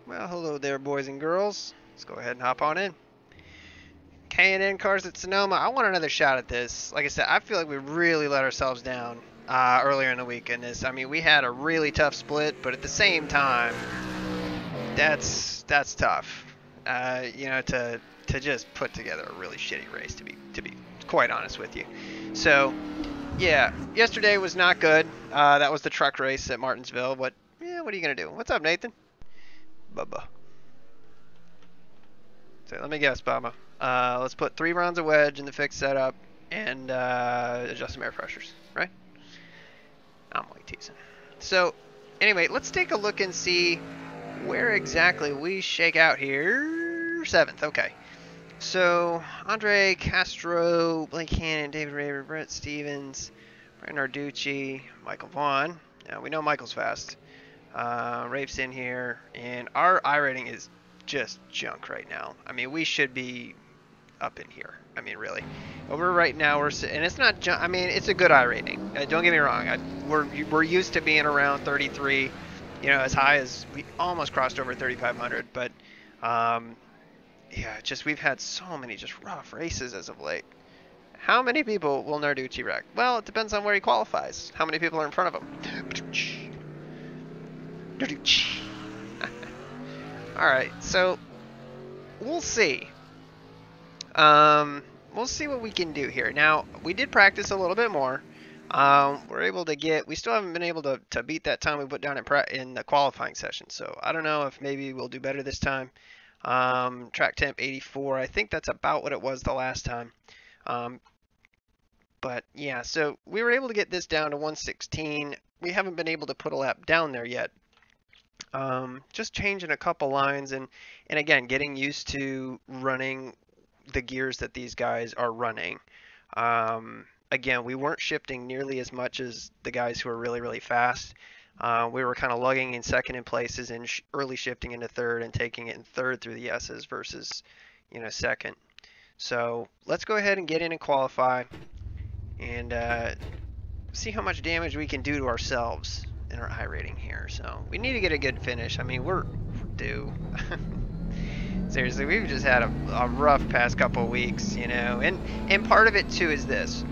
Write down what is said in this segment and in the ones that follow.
Well, hello there, boys and girls. Let's go ahead and hop on in. K&N Cars at Sonoma. I want another shot at this. Like I said, I feel like we really let ourselves down earlier in the week in this. I mean, we had a really tough split, but at the same time, that's tough. To just put together a really shitty race. To be quite honest with you. So, yeah, yesterday was not good. That was the truck race at Martinsville. What are you gonna do? What's up, Nathan? Bubba. So let me guess, Bubba. Let's put 3 rounds of wedge in the fixed setup and adjust some air pressures, right? I'm only teasing. So, anyway, let's take a look and see where exactly we shake out here. 7th, okay. So, Andre Castro, Blake Hannon, David Raver, Brett Stevens, Brian Narducci, Michael Vaughn. Now, we know Michael's fast. Rafe's in here, and our iRating is just junk right now. I mean, we should be up in here. I mean, really. Over right now, and it's not junk. I mean, it's a good iRating. Don't get me wrong. We're used to being around 33, as high as we almost crossed over 3,500. But yeah, just we've had so many just rough races as of late. How many people will Narducci wreck? Well, it depends on where he qualifies. How many people are in front of him? Alright, so we'll see. We'll see what we can do here. Now, we did practice a little bit more. We're able to we still haven't been able to beat that time we put down in the qualifying session. So I don't know if maybe we'll do better this time. Track temp 84. I think that's about what it was the last time. But yeah, so we were able to get this down to 116. We haven't been able to put a lap down there yet. Just changing a couple lines and again, getting used to running the gears that these guys are running. Again, we weren't shifting nearly as much as the guys who are really, really fast. We were kind of lugging in second in places and early shifting into third and taking it in third through the S's versus, second. So let's go ahead and get in and qualify and see how much damage we can do to ourselves in our iRating here. So we need to get a good finish. I mean, we're due. Seriously, we've just had a rough past couple of weeks, and part of it too is this.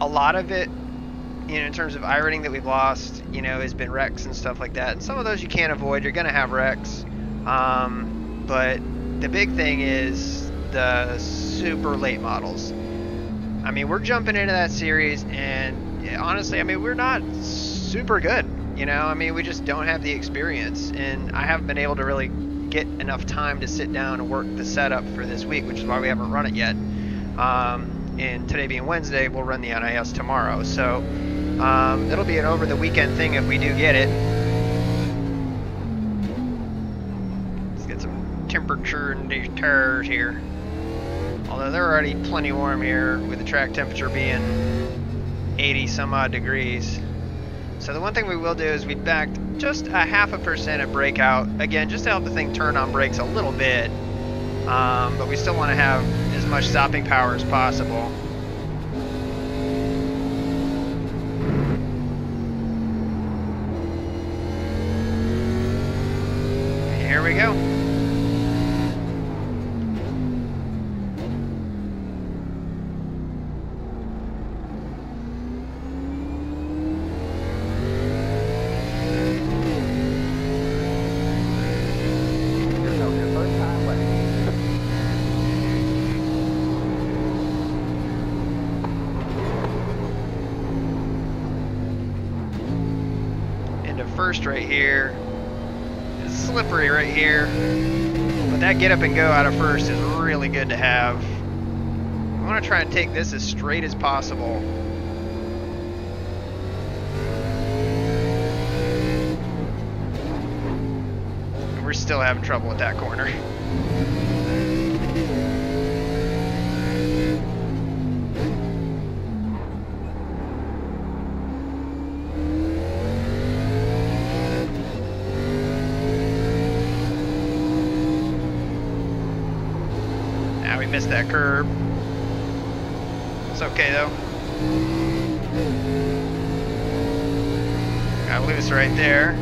A lot of it, in terms of iRating that we've lost, has been wrecks and stuff like that. And some of those you can't avoid. You're gonna have wrecks, but the big thing is the super late models. I mean, we're jumping into that series, and honestly, I mean, we're not super good. I mean, we just don't have the experience, and I haven't been able to really get enough time to sit down and work the setup for this week, which is why we haven't run it yet. And today being Wednesday, we'll run the NIS tomorrow. So it'll be an over the weekend thing if we do get it. Let's get some temperature in these tires here. Although they're already plenty warm here with the track temperature being 80 some odd degrees. So the one thing we will do is we backed just a 0.5% at breakout. Again, just to help the thing turn on brakes a little bit. But we still want to have as much stopping power as possible. Here we go. First right here. It's slippery right here, but that get up and go out of first is really good to have. I want to try and take this as straight as possible. And we're still having trouble with that corner. Missed that curb. It's okay though. Got loose right there.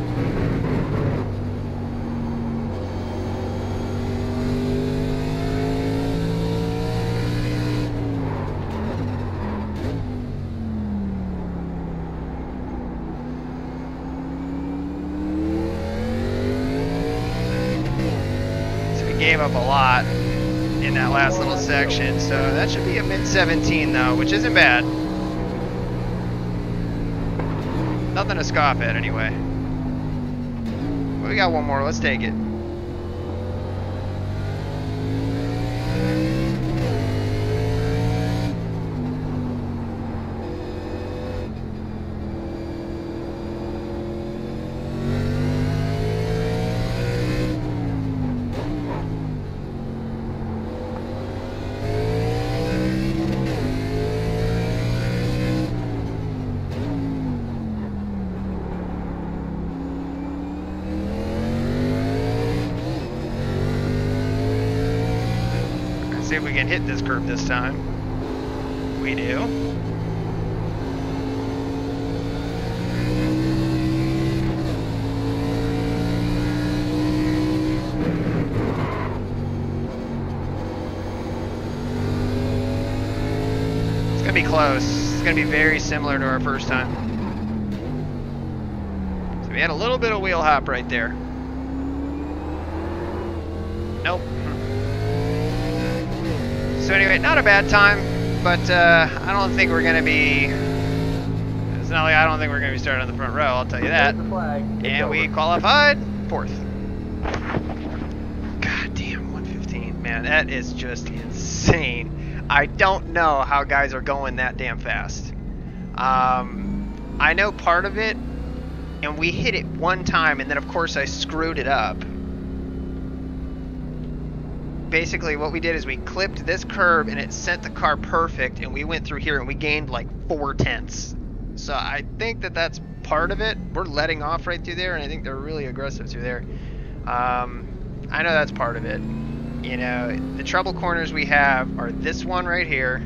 gave up a lot in that last little section, so that should be a mid-17 though, which isn't bad. Nothing to scoff at anyway. Well, we got one more, let's take it. See if we can hit this curve this time. We do. It's gonna be close. It's gonna be very similar to our first time. So we had a little bit of wheel hop right there. Nope. So anyway, not a bad time, but I don't think we're gonna be. It's not like I don't think we're gonna be starting on the front row. I'll tell you that. And we qualified 4th. God damn, 115, man, that is just insane. I don't know how guys are going that damn fast. I know part of it, and we hit it one time, and then of course I screwed it up. Basically what we did is we clipped this curb and it sent the car perfect, and we went through here and we gained like 4/10. So I think that that's part of it. We're letting off right through there, and I think they're really aggressive through there. I know that's part of it. You know, the trouble corners we have are this one right here,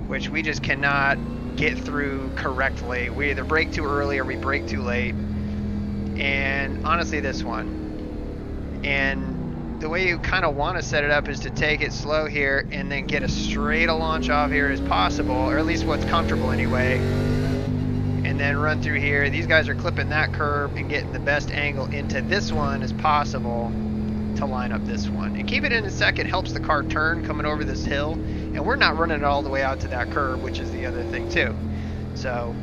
which we just cannot get through correctly. We either brake too early or we brake too late. And honestly, this one. And the way you kind of want to set it up is to take it slow here and then get as straight a launch off here as possible, or at least what's comfortable anyway, and then run through here. These guys are clipping that curb and getting the best angle into this one as possible to line up this one. And keep it in a second helps the car turn coming over this hill, and we're not running it all the way out to that curb, which is the other thing too. So,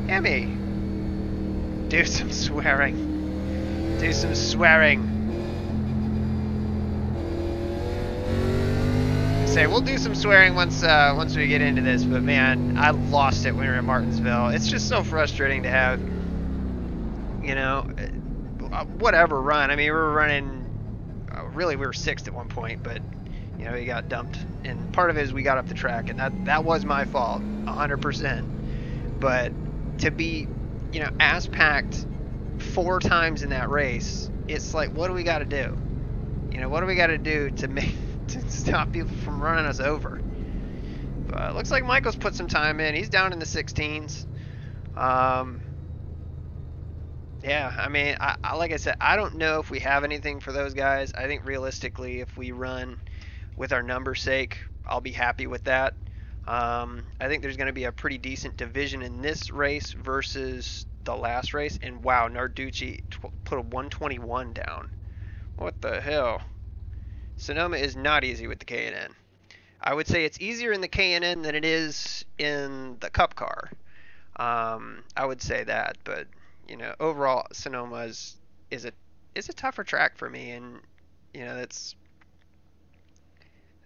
Emmy, do some swearing. Do some swearing. Say we'll do some swearing once we get into this, but man, I lost it when we were in Martinsville. It's just so frustrating to have, you know, whatever run. I mean, we were running, really we were 6th at one point, but you know, we got dumped, and part of it is we got up the track, and that was my fault, 100%. But to be, you know, ass packed 4 times in that race, it's like, what do we got to do? You know, what do we got to do to stop people from running us over? But looks like Michael's put some time in. He's down in the 16s. Yeah, I mean, I like I said, I don't know if we have anything for those guys. I think realistically, if we run with our number's sake, I'll be happy with that. I think there's going to be a pretty decent division in this race versus the last race. And wow, Narducci put a 121 down. What the hell? Sonoma is not easy with the K&N. I would say it's easier in the K&N than it is in the Cup car. I would say that, but you know, overall, Sonoma is a tougher track for me, and you know that's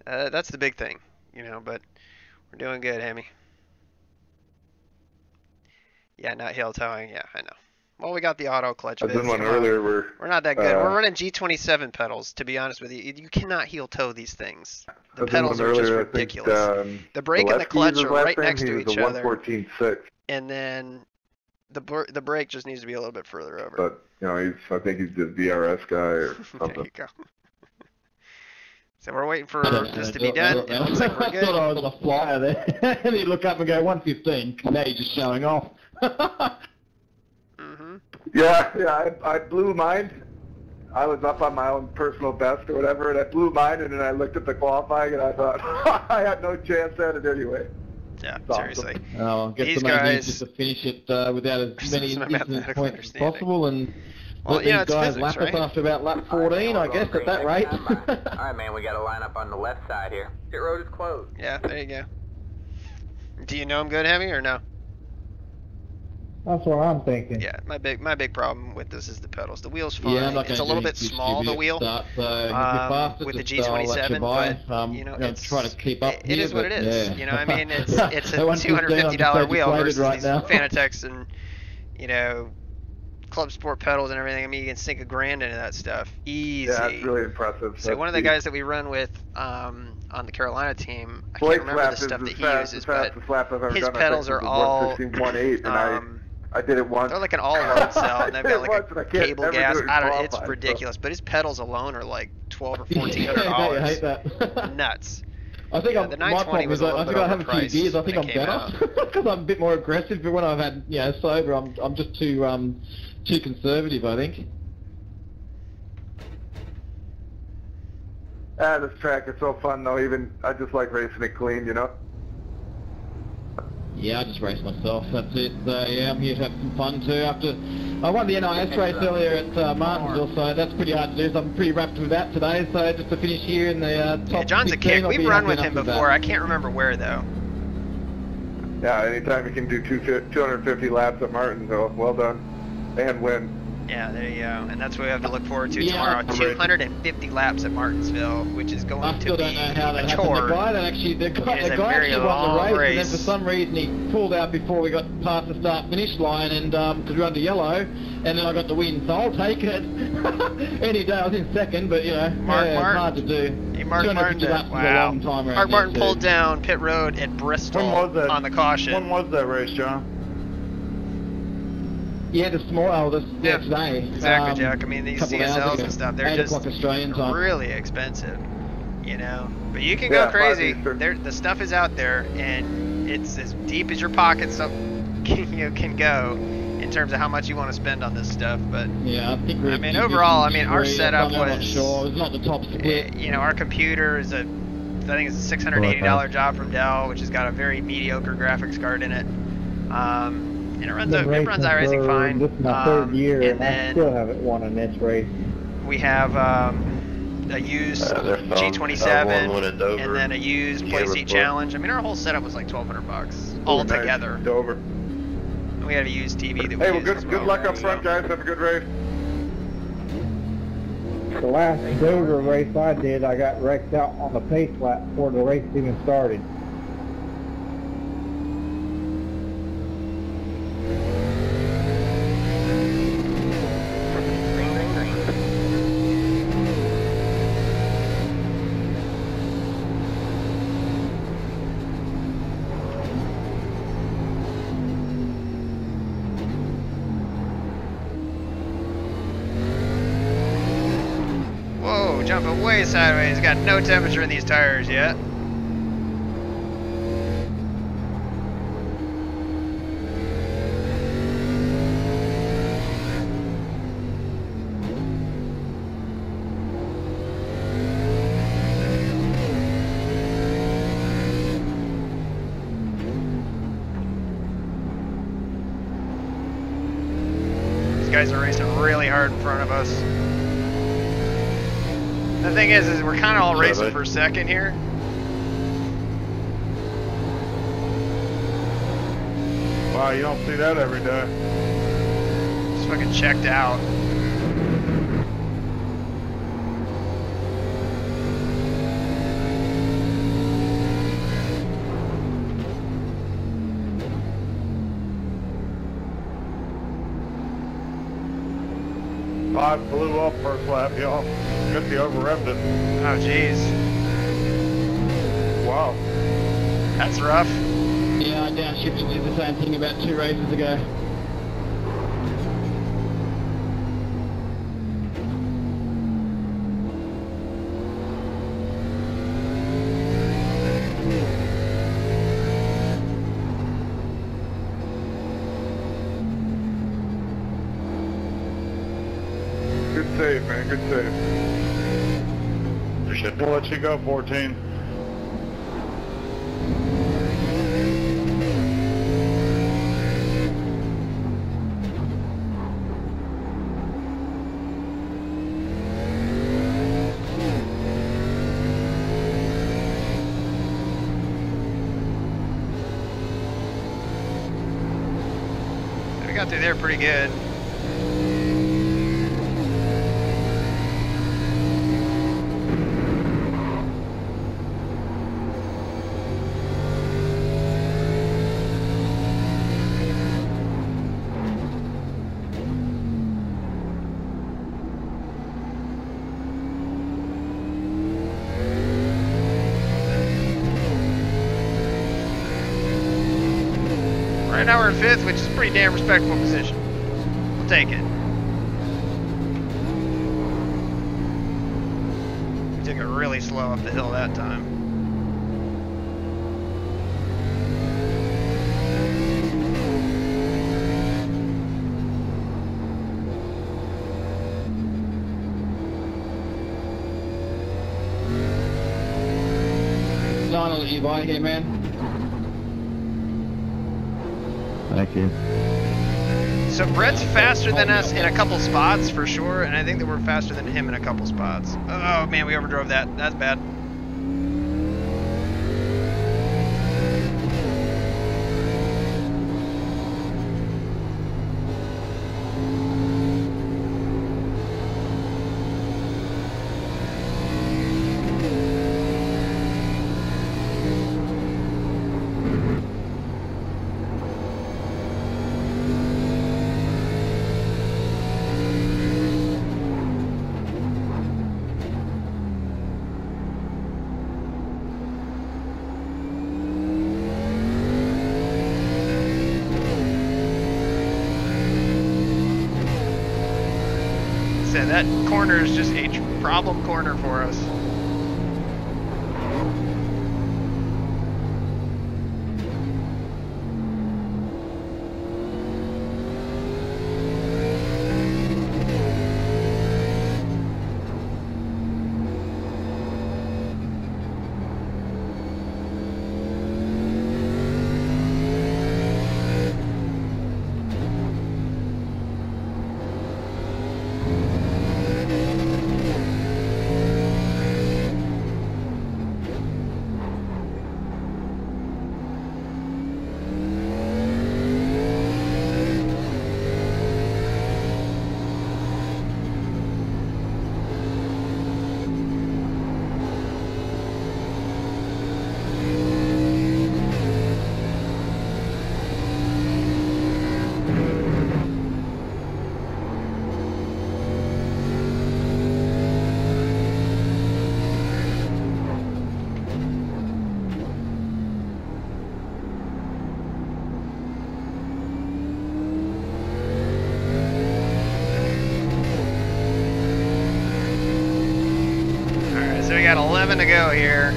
the big thing, you know. But we're doing good, Hemi. Yeah, not heel towing. Yeah, I know. Well, we got the auto clutch. I did one earlier. We're not that good. We're running G27 pedals, to be honest with you. You cannot heel toe these things. The pedals are just ridiculous. The brake and the clutch are right next to each other. 114.6. And then the brake just needs to be a little bit further over. But you know, I think he's the DRS guy or something. There you go. So we're waiting for this to be done. It looks like we're good. I thought I was on a flyer there. And you look up and go 115. Now you're just showing off. Yeah, I blew mine. I was up on my own personal best or whatever, and I blew mine, and then I looked at the qualifying, and I thought, I had no chance at it anyway. Yeah, seriously. I guess These the main guys is just to finish it without as many incident points as possible, and Well, Let you know, these it's guys physics, lap us right? after about lap 14, I guess, at that rate. Alright, man, we got a lineup on the left side here. Pit road is closed. Yeah, there you go. Do you know him good, Heavy, or no? That's what I'm thinking. Yeah, my big problem with this is the pedals. The wheel's fine. Yeah, I'm not It's a going little to bit small, the wheel, start, so if you're faster, with the just, I'll let you G27, buy. but you know, I'm going it's to try to keep up it here, is what it but is. yeah. You know, I mean, it's At a $115, I'm just $250 wheel deflated versus right these now. Fanatec's and you know, Club Sport pedals and everything. I mean, you can sink $1,000 into that stuff easy. Yeah, it's really impressive. So one of the guys that we run with on the Carolina team, I can't Blake's remember lap the is stuff the that he fastest, uses, but fastest lap I've ever his done. pedals are all 1:16.18, and I did it once. they're like an all-load cell, and they've got like Once, and I a can't cable ever gas. do it in I don't. It's qualifying, ridiculous, but his pedals alone are like $1,200 or Yeah, $1,400. I hate that. Nuts. I think Yeah, I'm, the my 920 problem was is a I little think bit I have a few overpriced beers. I think when I'm it came better because I'm a bit more aggressive. But when I've had sober, I'm just too conservative. I think. This track is so fun though. Even I just like racing it clean, you know. Yeah, I just race myself. That's it. So yeah, I'm here to have some fun too. After I won the NIS race earlier at Martinsville, so that's pretty hard to do. So I'm pretty wrapped with that today. So just to finish here in the top Yeah, John's a 16, kick. I'll We've be run happy with enough him before. I can't remember where though. Yeah, anytime you can do 250 laps at Martinsville, well done, and win. Yeah, there you go. And that's what we have to look forward to Yeah, tomorrow. that's 250 laps at Martinsville, which is going I to still be don't know how that a happened. chore. The guy It is a actually very won the long race, race. and then for some reason he pulled out before we got past the start-finish line, and because we were under yellow, and then I got the win, so I'll take it any day. I was in second, but you know, Mark yeah, Martin. it's hard to do. Hey, Mark 250 Martin, laps is a wow. long time around Mark here, Martin too. pulled down pit road at Bristol on the caution. When was that race, John? Yeah, today. Exactly, Jack. I mean, these couple of hours CSLs ago. and stuff, they're 8 just o'clock Australian time. really expensive, you know. But you can Yeah, go crazy. 5 Eastern. The stuff is out there, and it's as deep as your pockets can go in terms of how much you want to spend on this stuff. But Yeah, I think I mean, overall, I mean, our I'm setup not was, sure. It's not the top split. you know, our computer is I think it's a $680 job from Dell, which has got a very mediocre graphics card in it. And it runs iRacing fine. This is my third year, and I then still haven't won a niche race. we have a used G27 and then a used play seat challenge. I mean, our whole setup was like $1,200 all together. Dover. And we had a used TV that we Hey, well, used as good luck up front, guys. Have a good race. The last Dover race I did, I got wrecked out on the pace lap before the race even started. Whoa, jumping way sideways. Got no temperature in these tires yet. These guys are racing really hard in front of us. The thing is we're kind of all racing for second here. Wow, you don't see that every day. Just fucking checked out. Five blew up first lap, y'all. Guess he over-revved it. Oh, jeez. Wow. That's rough. Yeah, I downshifted, did the same thing about 2 races ago. Good save, man. Good save. We'll let you go, 14. got through there pretty good. Right now we're in 5th, which is a pretty damn respectable position. We'll take it. We took it really slow up the hill that time. I'll let you by here, man. Thank you. So Brett's faster than us in a couple spots for sure, and I think that we're faster than him in a couple spots. Oh man, we overdrove that. That's bad. That corner is just a problem corner for us. Got 11 to go here.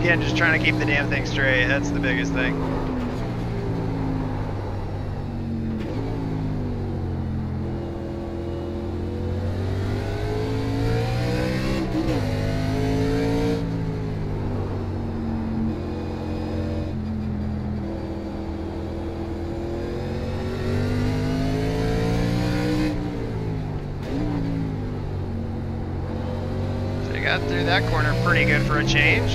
Just trying to keep the damn thing straight. That's the biggest thing. Got through that corner pretty good for a change.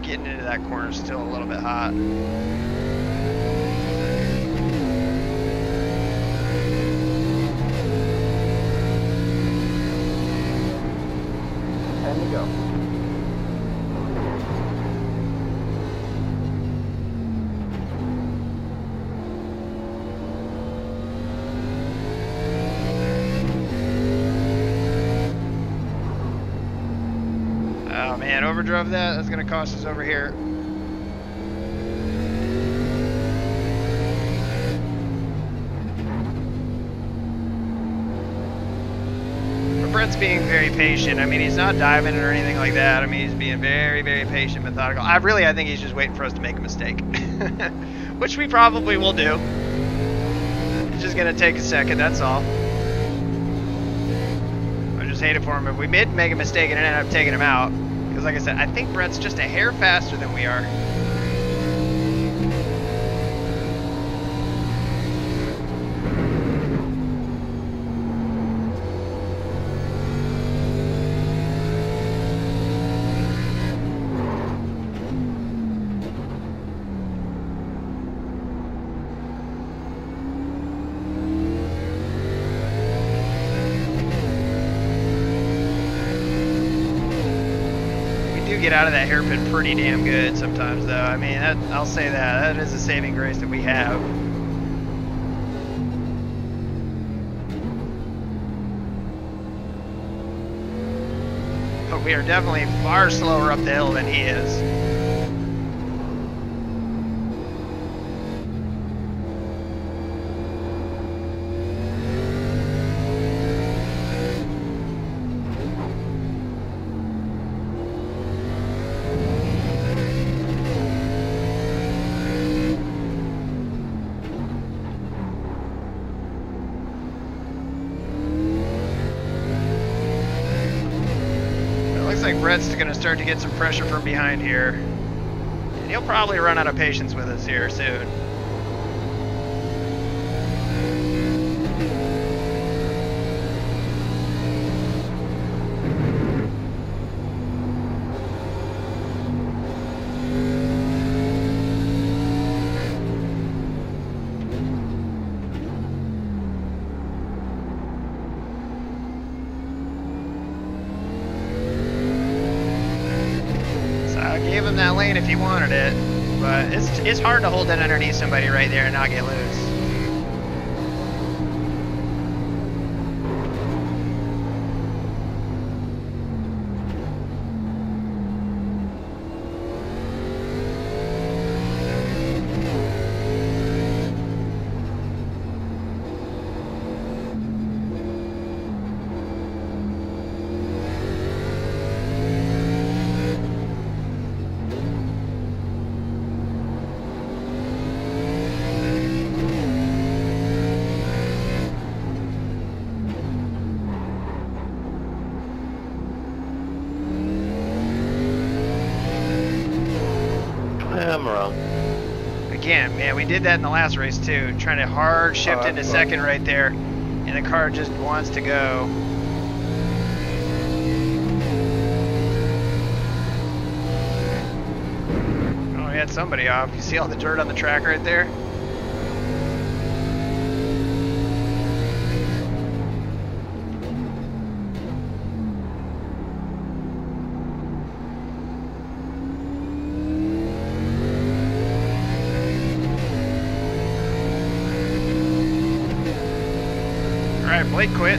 Getting into that corner is still a little bit hot. And we go. Oh man, overdrove that. That's gonna cost us over here. We're Brett's being very patient. I mean, he's not diving or anything like that. I mean, he's being very, very patient, methodical. I think he's just waiting for us to make a mistake, which we probably will do. It's just gonna take a second. That's all. I just hate it for him if we did make a mistake and end up taking him out. Because, like I said, I think Brett's just a hair faster than we are. Get out of that hairpin pretty damn good sometimes, though. I mean, I'll say that is a saving grace that we have. But we are definitely far slower up the hill than he is. Like Brett's going to start to get some pressure from behind here, and he'll probably run out of patience with us here soon. Gave him that lane if he wanted it, but it's hard to hold it underneath somebody right there and not get loose. I'm wrong. Again, man, we did that in the last race too, trying to hard shift into second right there, and the car just wants to go. Oh, we had somebody off. You see all the dirt on the track right there? Alright, Blake quit.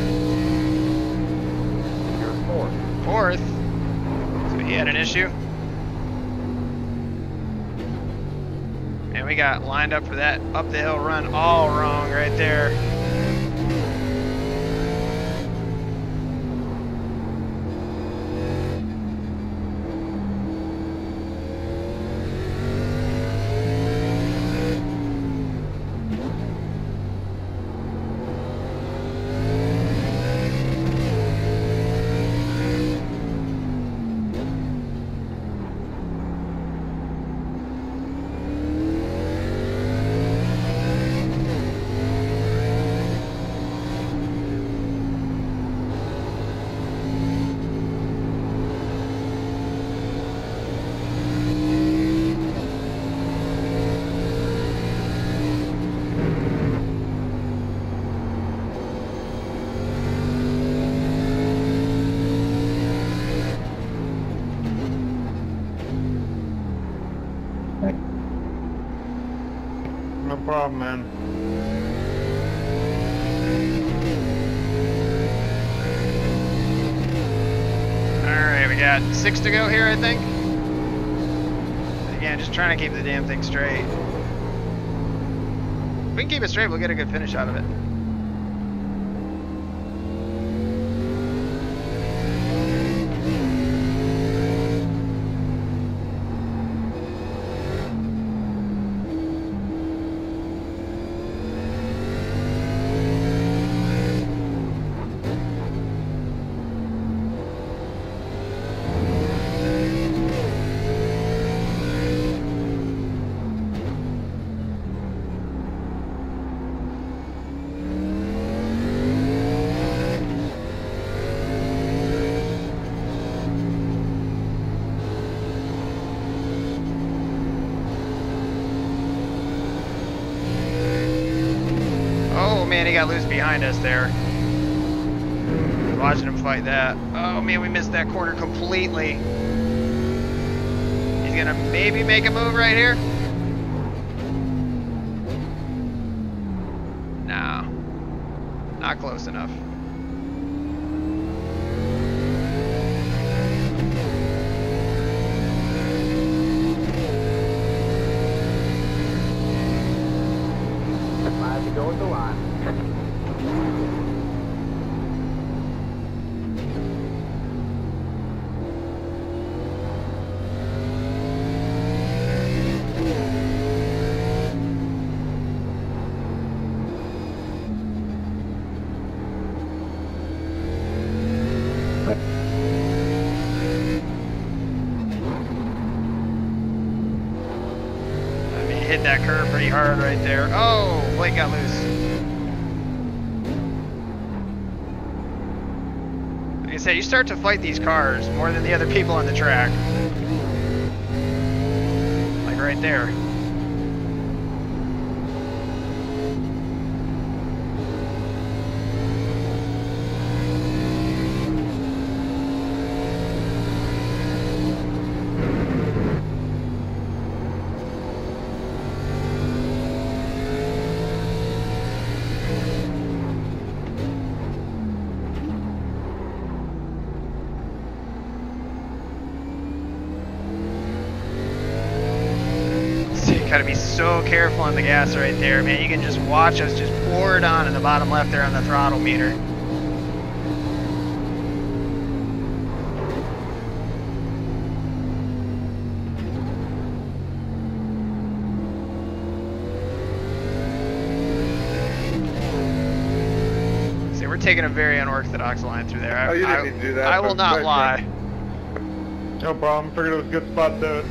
You're fourth. Fourth. So he had an issue. And we got lined up for that up the hill run all wrong right there. No problem, man. Alright, we got 6 to go here, I think. Again, just trying to keep the damn thing straight. If we can keep it straight, we'll get a good finish out of it. Oh man, he got loose behind us there. Watching him fight that. Oh man, we missed that corner completely. He's gonna maybe make a move right here. No, not close enough. Might have to go with the line. Hit that curve pretty hard right there. Oh, Blake got loose. Like I said, you start to fight these cars more than the other people on the track. Like right there. Gotta be so careful on the gas right there, man. You can just watch us just pour it on in the bottom left there on the throttle meter. See, we're taking a very unorthodox line through there. Oh, you didn't need to do that. I will not lie. No problem. Figured it was a good spot to do it.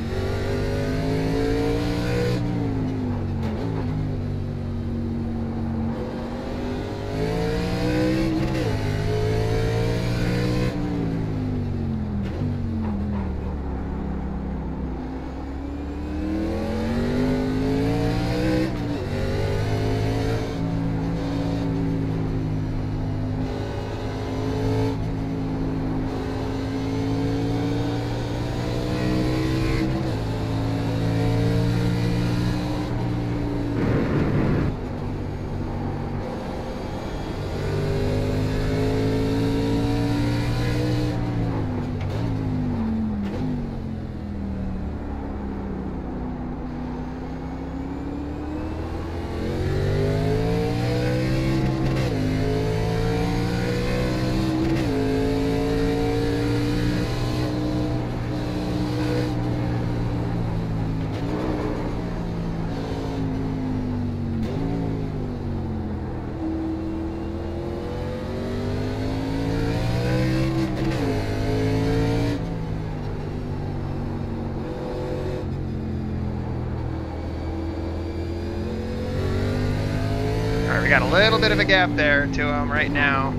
We got a little bit of a gap there to him right now.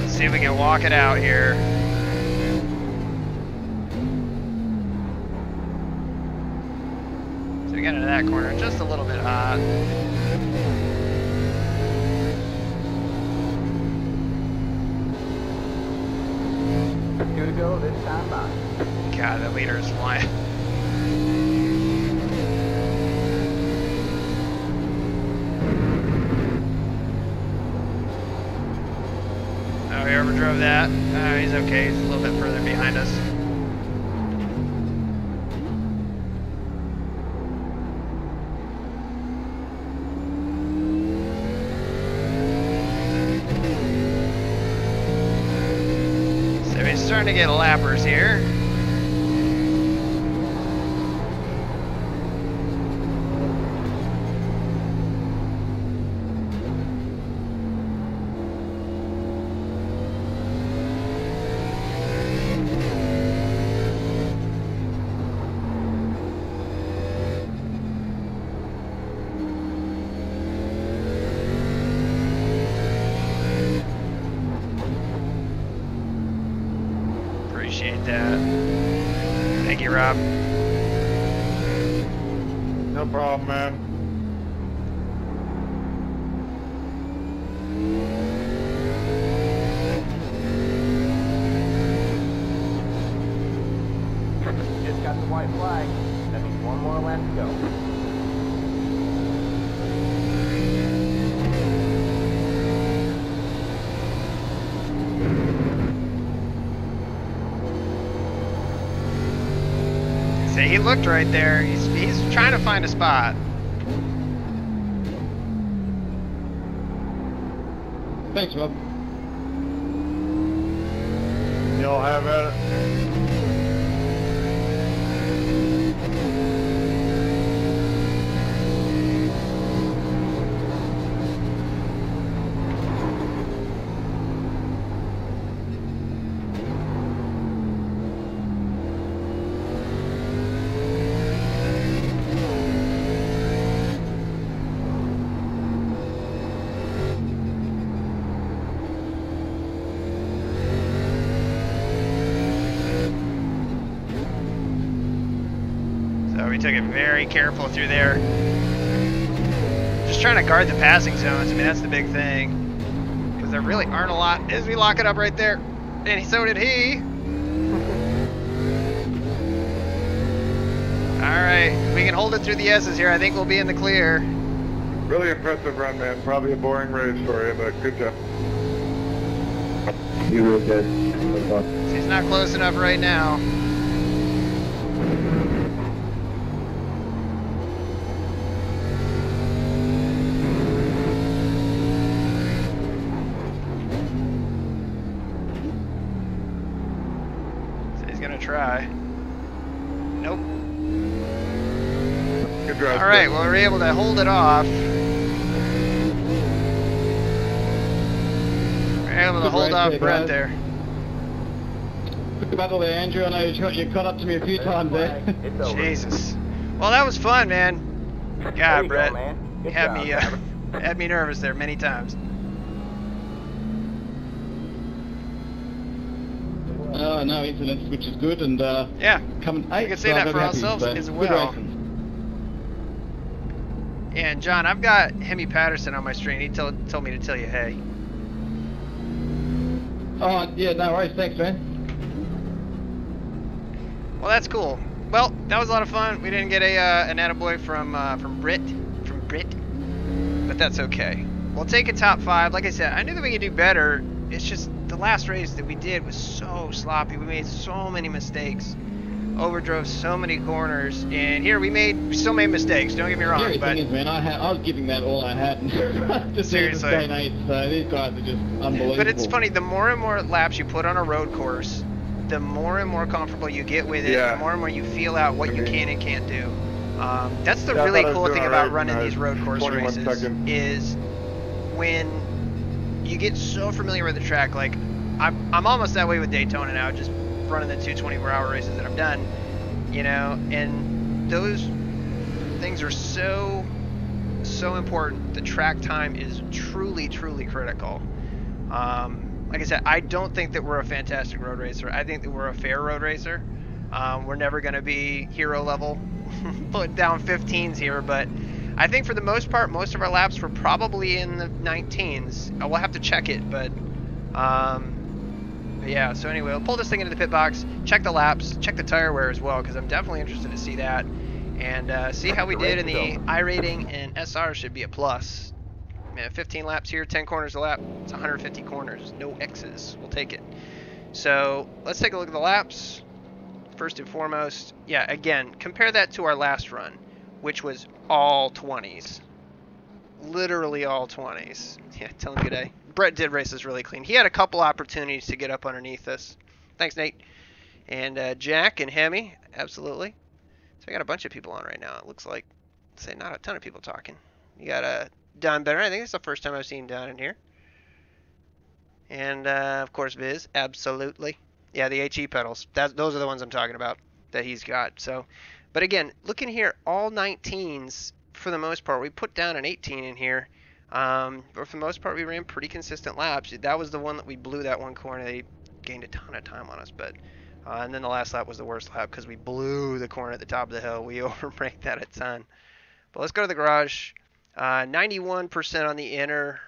Let's see if we can walk it out here. So we got into that corner just a little bit hot. Two to go this time by. God, the leader is flying. Oh, he overdrove that. Oh, he's okay. He's a little bit further behind us. So he's starting to get lappers here. Appreciate that. Thank you, Rob. No problem, man. Just got the white flag. That means one more lap to go. See, he looked right there. He's trying to find a spot. Thanks, Rob. Y'all have at it. So we took it very careful through there. Just trying to guard the passing zones. I mean, that's the big thing. Because there really aren't a lot. As we lock it up right there. And so did he. Alright, we can hold it through the S's here. I think we'll be in the clear. Really impressive run, man. Probably a boring race for you, but good job. You were good. He's not close enough right now. So he's gonna try. Nope. Good drive. All right, well, we're able to hold it off. We're able to Good hold race off there, Brett guys. there. Good battle there, Andrew. I know you caught up to me a few times there. It's over. Jesus. Well, that was fun, man. There God, you Brett, go, man. Good had job, me driver. had me nervous there many times. No incidents, which is good, and Yeah, coming we eighth. can say so that I'm for very happy, ourselves so as good well. racing. And John, I've got Hemi Patterson on my screen. He told me to tell you, hey. Oh, yeah, no worries. Thanks, man. Well, that's cool. Well, that was a lot of fun. We didn't get an attaboy from Brit, but that's okay. We'll take a top 5. Like I said, I knew that we could do better. It's just the last race that we did was so sloppy. We made so many mistakes, overdrove so many corners, and here we still made mistakes. Don't get me wrong, Scary but thing is, man, I was giving that all I had. Just Seriously. staying eighth, so these guys are just unbelievable. But it's funny, the more and more laps you put on a road course, the more and more comfortable you get with it, Yeah. the more and more you feel out what you can and can't do. That's the Yeah, I really thought I was cool doing thing all about right running in, these road course 21 races seconds. is when you get so familiar with the track. Like, I'm almost that way with Daytona now, just running the 2 24-hour races that I've done, you know, and those things are so important. The track time is truly critical. Like I said, I don't think that we're a fantastic road racer. I think that we're a fair road racer. We're never going to be hero level, put down 15s here, but I think for the most part, most of our laps were probably in the 19s. We'll have to check it, but yeah. So anyway, we'll pull this thing into the pit box, check the laps, check the tire wear as well, because I'm definitely interested to see that, and see how we did in the iRating, and SR should be a plus. Man, 15 laps here, 10 corners a lap. It's 150 corners, no X's. We'll take it. So let's take a look at the laps. First and foremost, yeah, again, compare that to our last run, which was all 20s. Literally all 20s. Yeah, tell him good day. Brett did race this really clean. He had a couple opportunities to get up underneath us. Thanks, Nate. And Jack and Hemi, absolutely. So we got a bunch of people on right now. It looks like, say, not a ton of people talking. You got Don Benner. I think it's the first time I've seen Don in here. And, of course, Viz. Absolutely. Yeah, the HE pedals. Those are the ones I'm talking about that he's got. So, but again, looking here, all 19s for the most part. We put down an 18 in here. But for the most part, we ran pretty consistent laps. That was the one that we blew that one corner. They gained a ton of time on us. But and then the last lap was the worst lap because we blew the corner at the top of the hill. We overbraked that a ton. But let's go to the garage. 91% on the inner.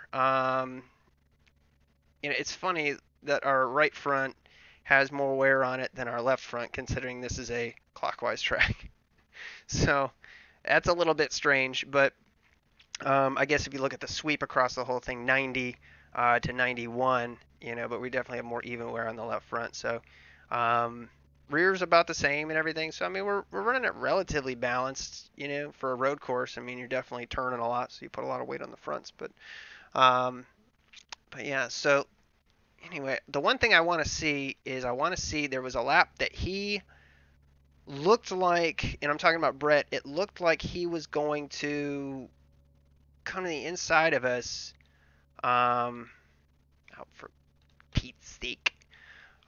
You know, it's funny that our right front has more wear on it than our left front, considering this is a clockwise track. So that's a little bit strange, but I guess if you look at the sweep across the whole thing, 90 to 91, but we definitely have more even wear on the left front. So rear's about the same and everything. So I mean, we're running it relatively balanced, for a road course. I mean, you're definitely turning a lot, so you put a lot of weight on the fronts. But yeah. So anyway, the one thing I want to see is there was a lap that he looked like, and I'm talking about Brett. It looked like he was going to come to the inside of us. Oh, for Pete's sake.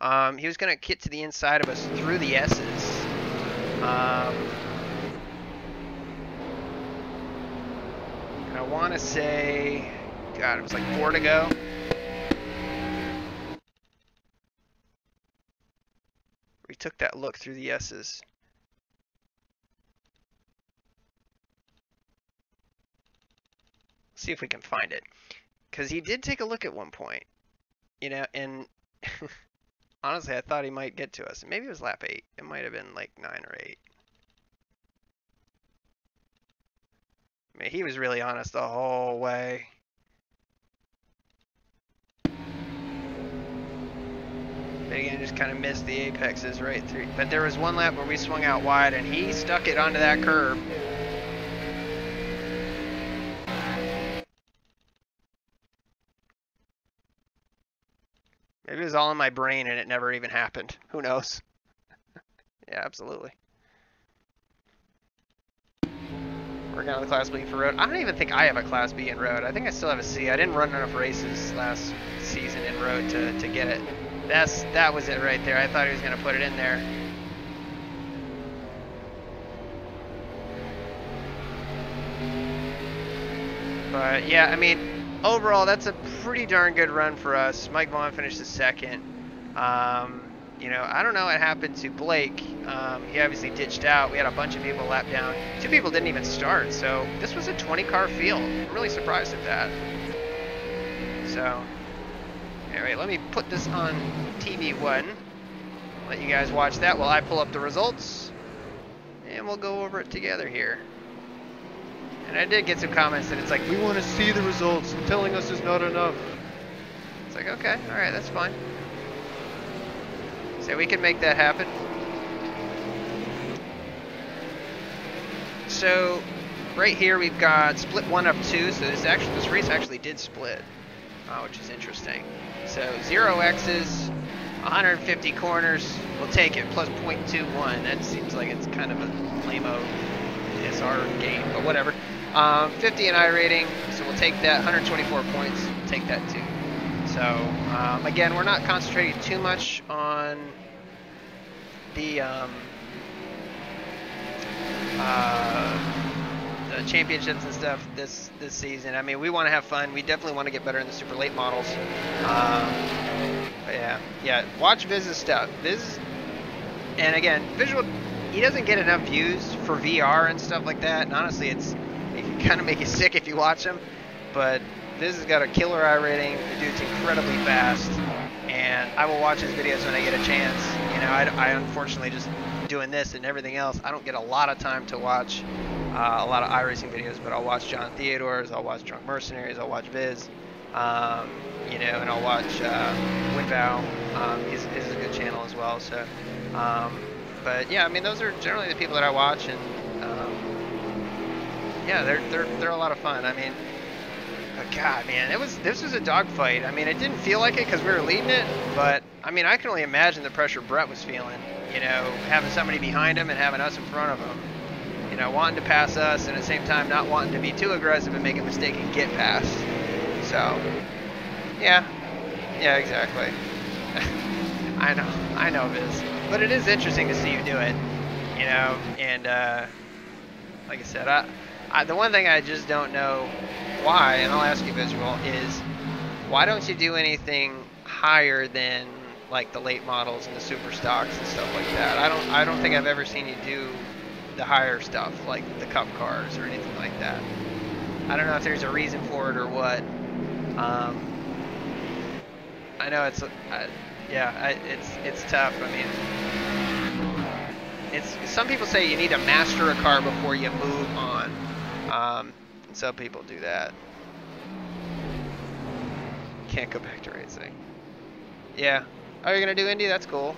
He was going to get to the inside of us through the S's. And I want to say, God, it was like 4 to go. We took that look through the S's. See if we can find it. Because he did take a look at one point. And honestly, I thought he might get to us. Maybe it was lap 8. It might have been like 9 or 8. I mean, he was really on us the whole way. But again, just kind of missed the apexes right through. But there was one lap where we swung out wide, and he stuck it onto that curb. Maybe it was all in my brain and it never even happened. Who knows? Yeah, absolutely. Working on the Class B for road. I don't even think I have a Class B in road. I think I still have a C. I didn't run enough races last season in road to get it. That was it right there. I thought he was going to put it in there. But yeah, I mean, overall, that's a pretty darn good run for us. Mike Vaughn finished second. I don't know what happened to Blake. He obviously ditched out. We had a bunch of people lap down. 2 people didn't even start, so this was a 20-car field. I'm really surprised at that. So, anyway, let me put this on TV1. Let you guys watch that while I pull up the results. And we'll go over it together here. And I did get some comments that it's like, we want to see the results, and telling us is not enough. It's like, okay, alright, that's fine. So we can make that happen. So, right here we've got split 1 up 2, so this race actually did split, which is interesting. So 0 X's, 150 corners, we'll take it, plus 0.21. That seems like it's kind of a lame-o SR game, but whatever. 50 in iRating, so we'll take that. 124 points, we'll take that too. So again, we're not concentrating too much on the championships and stuff this season. I mean, we want to have fun. We definitely want to get better in the super late models. But yeah. Watch Viz's stuff. Viz, and again, visual. He doesn't get enough views for VR and stuff like that. And honestly, it can kind of make you sick if you watch him. But Viz has got a killer iRating. The dude's incredibly fast, and I will watch his videos when I get a chance. I unfortunately just doing this and everything else, I don't get a lot of time to watch a lot of iRacing videos, but I'll watch John Theodore's, I'll watch Drunk Mercenaries, I'll watch Viz, and I'll watch Winvow. His is a good channel as well. So, but yeah, I mean, those are generally the people that I watch, and yeah, they're a lot of fun. I mean, but God, man, this was a dogfight. I mean, it didn't feel like it because we were leading it, but I mean, I can only imagine the pressure Brett was feeling. Having somebody behind him and having us in front of him. Wanting to pass us, and at the same time not wanting to be too aggressive and make a mistake and get past. So, yeah, exactly. I know, Viz, but it is interesting to see you do it, and like I said, the one thing I just don't know why, and I'll ask you, Visual, is why don't you do anything higher than like the late models and the super stocks and stuff like that? I don't think I've ever seen you do the higher stuff like the cup cars or anything like that. I don't know if there's a reason for it or what. I know it's Yeah, it's tough. I mean, some people say you need to master a car before you move on. And some people do that. Can't go back to racing. Yeah. Oh, you're gonna do Indy? That's cool.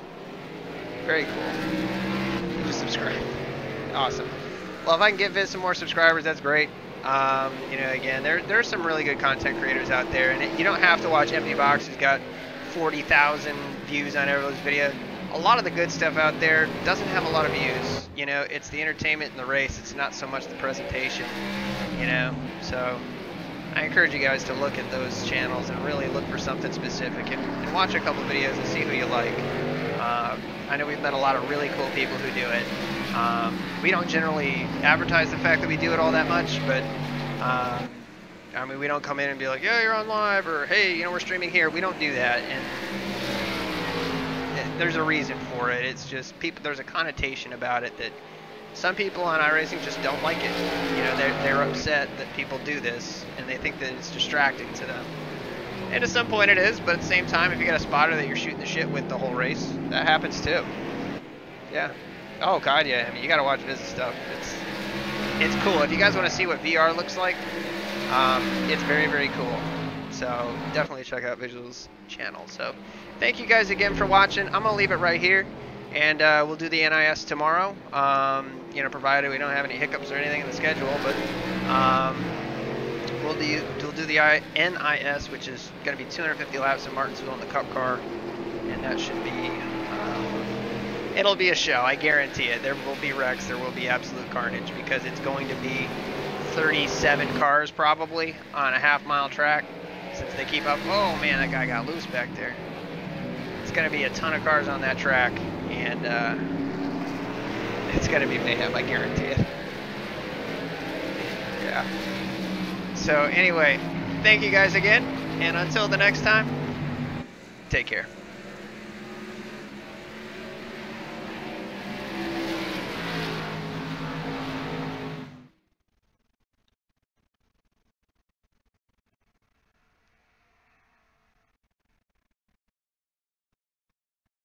Very cool. You just subscribe. Awesome. Well, if I can get Viz some more subscribers, that's great. You know, again, there are some really good content creators out there, and you don't have to watch Empty Box, who's got 40,000 views on every of those videos. A lot of the good stuff out there doesn't have a lot of views. You know, it's the entertainment and the race. It's not so much the presentation. You know, so I encourage you guys to look at those channels and really look for something specific and watch a couple videos and see who you like. I know we've met a lot of really cool people who do it. We don't generally advertise the fact that we do it all that much, but I mean, we don't come in and be like, yeah, you're on live, or hey, you know, we're streaming here. We don't do that, and there's a reason for it. It's just people. There's a connotation about it that some people on iRacing just don't like it. You know, they're upset that people do this, and they think that it's distracting to them. And to some point it is, but at the same time, if you got a spotter that you're shooting the shit with the whole race, that happens too. Yeah. Oh god, yeah. I mean, you gotta watch Viz's stuff. It's cool. If you guys want to see what VR looks like, it's very, very cool. So definitely check out Visual's channel. So thank you guys again for watching. I'm gonna leave it right here, and we'll do the NIS tomorrow. You know, provided we don't have any hiccups or anything in the schedule, but we'll do the NIS, which is going to be 250 laps in Martinsville in the Cup car, and that should be it'll be a show, I guarantee it. There will be wrecks, there will be absolute carnage, because it's going to be 37 cars probably on a half-mile track, since they keep up. Oh man, that guy got loose back there. It's going to be a ton of cars on that track, and it's going to be mayhem, I guarantee it. Yeah. So anyway, thank you guys again, and until the next time, take care.